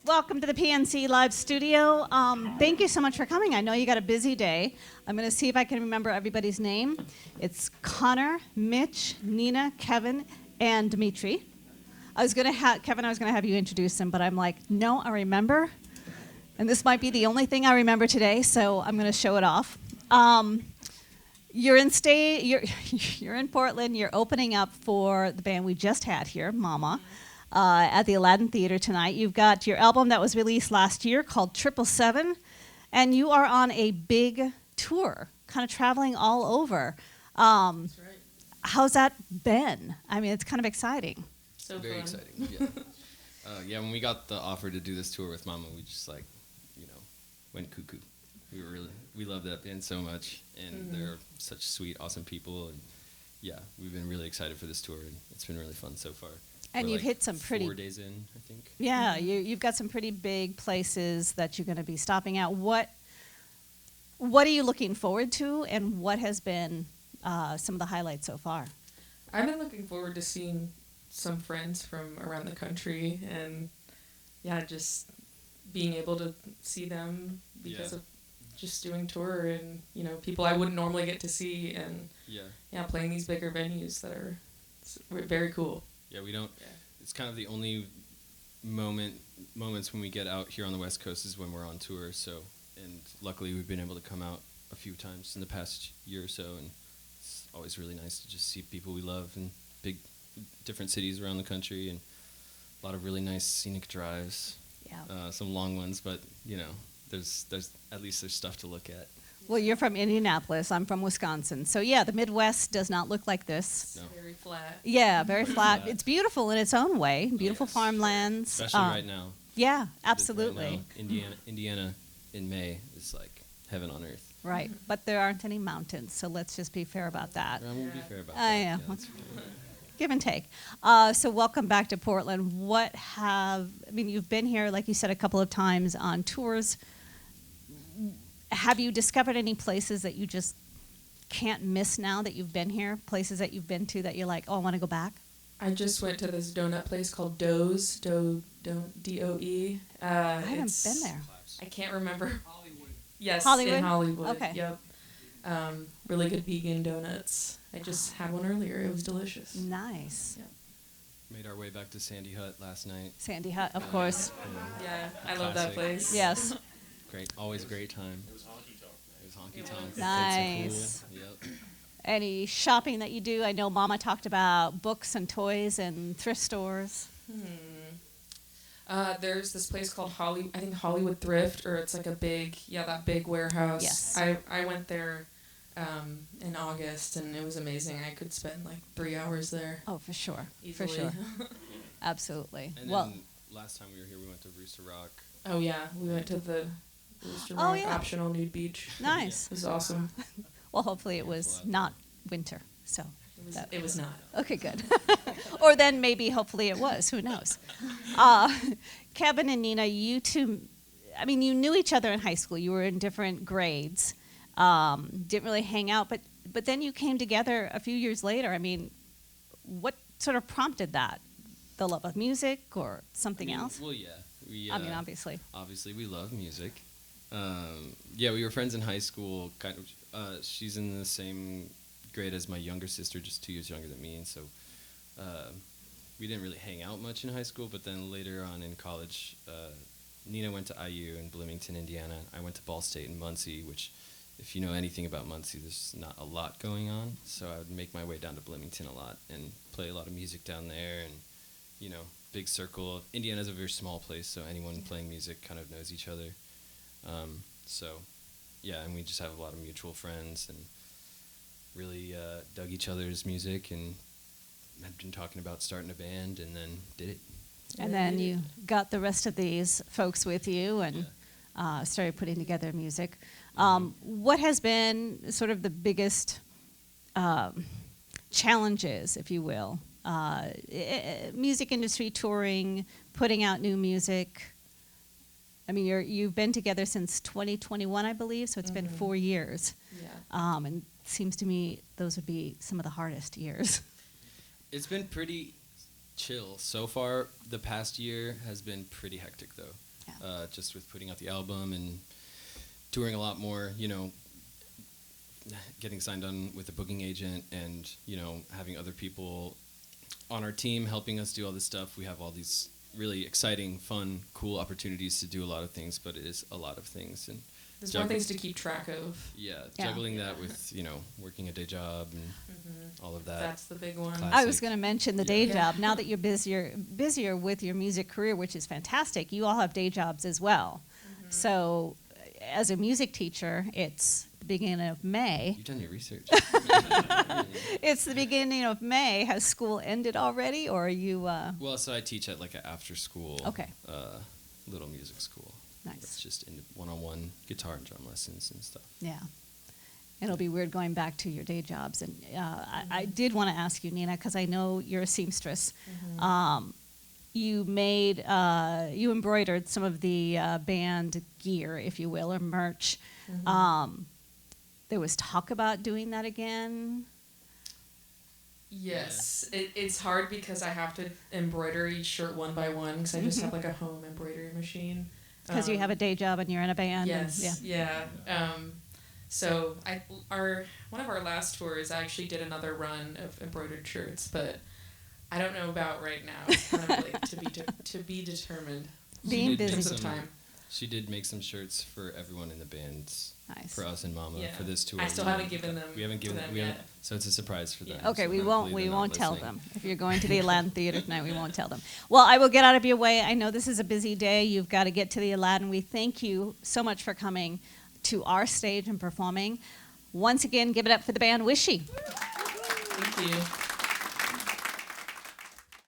Welcome to the PNC Live Studio. Thank you so much for coming. I know you got a busy day. I'm going to see if I can remember everybody's name. It's Connor, Mitch, Nina, Kevin, and Dimitri. Kevin, I was going to have you introduce him, but I'm like, no, I remember. And this might be the only thing I remember today, so I'm going to show it off. You're in Portland. You're opening up for the band we just had here, Mama, at the Aladdin Theater tonight. You've got your album that was released last year called 777, and you are on a big tour, kind of traveling all over. That's right. How's that been? I mean, it's kind of exciting. So Very fun. exciting. Yeah. Yeah. When we got the offer to do this tour with Mama, we just went cuckoo. We love that band so much, and they're such sweet, awesome people, and yeah, we've been really excited for this tour, and it's been really fun so far. And We're you've hit some pretty 4 days in, I think. Yeah, you've got some pretty big places that you're going to be stopping at. What are you looking forward to, and what has been some of the highlights so far? I've been looking forward to seeing some friends from around the country, and yeah, just being able to see them because of just doing tour and people I wouldn't normally get to see, and playing these bigger venues that are very cool. Yeah, we don't. Yeah. It's kind of the only moments when we get out here on the West Coast is when we're on tour. So, and luckily we've been able to come out a few times in the past year or so, and it's always really nice to just see people we love in big, different cities around the country, and a lot of really nice scenic drives. Yeah. Some long ones, but there's at least there's stuff to look at. Well, you're from Indianapolis. I'm from Wisconsin. So yeah, the Midwest does not look like this. No. Very flat. Yeah, very flat. It's beautiful in its own way. Beautiful farmlands. Especially right now. Yeah, absolutely. Right now, Indiana in May is like heaven on earth. Right, but there aren't any mountains, so let's just be fair about that. I won't be fair about I that. am. That's fair. Give and take. So welcome back to Portland. You've been here, like you said, a couple of times on tours. Have you discovered any places that you just can't miss now that you've been here? Places that you've been to that you're like, oh, I want to go back? I just went to this donut place called Doe's, D-O-E. I haven't been there. I can't remember. Hollywood. Yes, Hollywood? in Hollywood. Okay. Yep. Really good vegan donuts. I just had one earlier. It was delicious. Nice. Yep. Made our way back to Sandy Hut last night. Sandy Hut, of course. Yeah, I love that Classic. place. Yes. Great, always a great time. It was honky tonk. It was honky tonk. Nice. Cool. Yep. Any shopping that you do? I know Mama talked about books and toys and thrift stores. There's this place called Hollywood Thrift, or it's like that big warehouse. Yes. I went there in August, and it was amazing. I could spend like 3 hours there. Oh, for sure. Easily. For sure. Absolutely. And Well, then last time we were here, we went to Rooster Rock. Oh yeah, we went to the Rooster Oh, Rock yeah. optional nude beach. nice. It was awesome. Well, hopefully it was not winter. So, It was not. okay, good. Or then maybe, hopefully it was. Who knows? Kevin and Nina, you two, you knew each other in high school. You were in different grades. Didn't really hang out, but then you came together a few years later. What sort of prompted that? The love of music or something else? Well, yeah. Obviously. Obviously, we love music. We were friends in high school. She's in the same grade as my younger sister, just 2 years younger than me, and so we didn't really hang out much in high school. But then later on in college, Nina went to IU in Bloomington, Indiana. I went to Ball State in Muncie, which, if you know anything about Muncie, there's not a lot going on. So I would make my way down to Bloomington a lot and play a lot of music down there, and big circle. Indiana's a very small place, so anyone playing music kind of knows each other. And we just have a lot of mutual friends and really dug each other's music, and had been talking about starting a band, and then did it. And then you got the rest of these folks with you and started putting together music. What has been sort of the biggest challenges, if you will? Music industry, touring, putting out new music. You've been together since 2021, I believe, so it's been 4 years. Yeah. And it seems to me those would be some of the hardest years. It's been pretty chill so far. The past year has been pretty hectic, though. just with putting out the album and touring a lot more, getting signed on with a booking agent and, having other people on our team helping us do all this stuff. We have all these really exciting, fun, cool opportunities to do a lot of things, but it is a lot of things. And there's more things to keep track of. Yeah, juggling that with, working a day job and all of that. That's the big one. Classic. I was going to mention the day job. Now that you're busier with your music career, which is fantastic, you all have day jobs as well. So as a music teacher, it's the beginning of May. You've done your research. It's the beginning of May. Has school ended already, or are you... Well, so I teach at like an after-school little music school. Nice. It's just in one-on-one guitar and drum lessons and stuff. Yeah. It'll be weird going back to your day jobs. And I did want to ask you, Nina, because I know you're a seamstress. You embroidered some of the band gear, if you will, or merch. There was talk about doing that again. Yes, it's hard because I have to embroider each shirt one by one because I just have like a home embroidery machine. Because you have a day job and you're in a band. Yes, so one of our last tours, I actually did another run of embroidered shirts, but I don't know about right now. It's kind of like to be determined. Being busy. In terms of time. She did make some shirts for everyone in the band. Nice. For us and Mama for this tour. I still haven't given them. We haven't given them yet. So it's a surprise for them. Okay, so we won't tell listening. them. If you're going to the Aladdin Theater tonight, we won't tell them. Well, I will get out of your way. I know this is a busy day. You've got to get to the Aladdin. We thank you so much for coming to our stage and performing. Once again, give it up for the band Wishy. Thank you.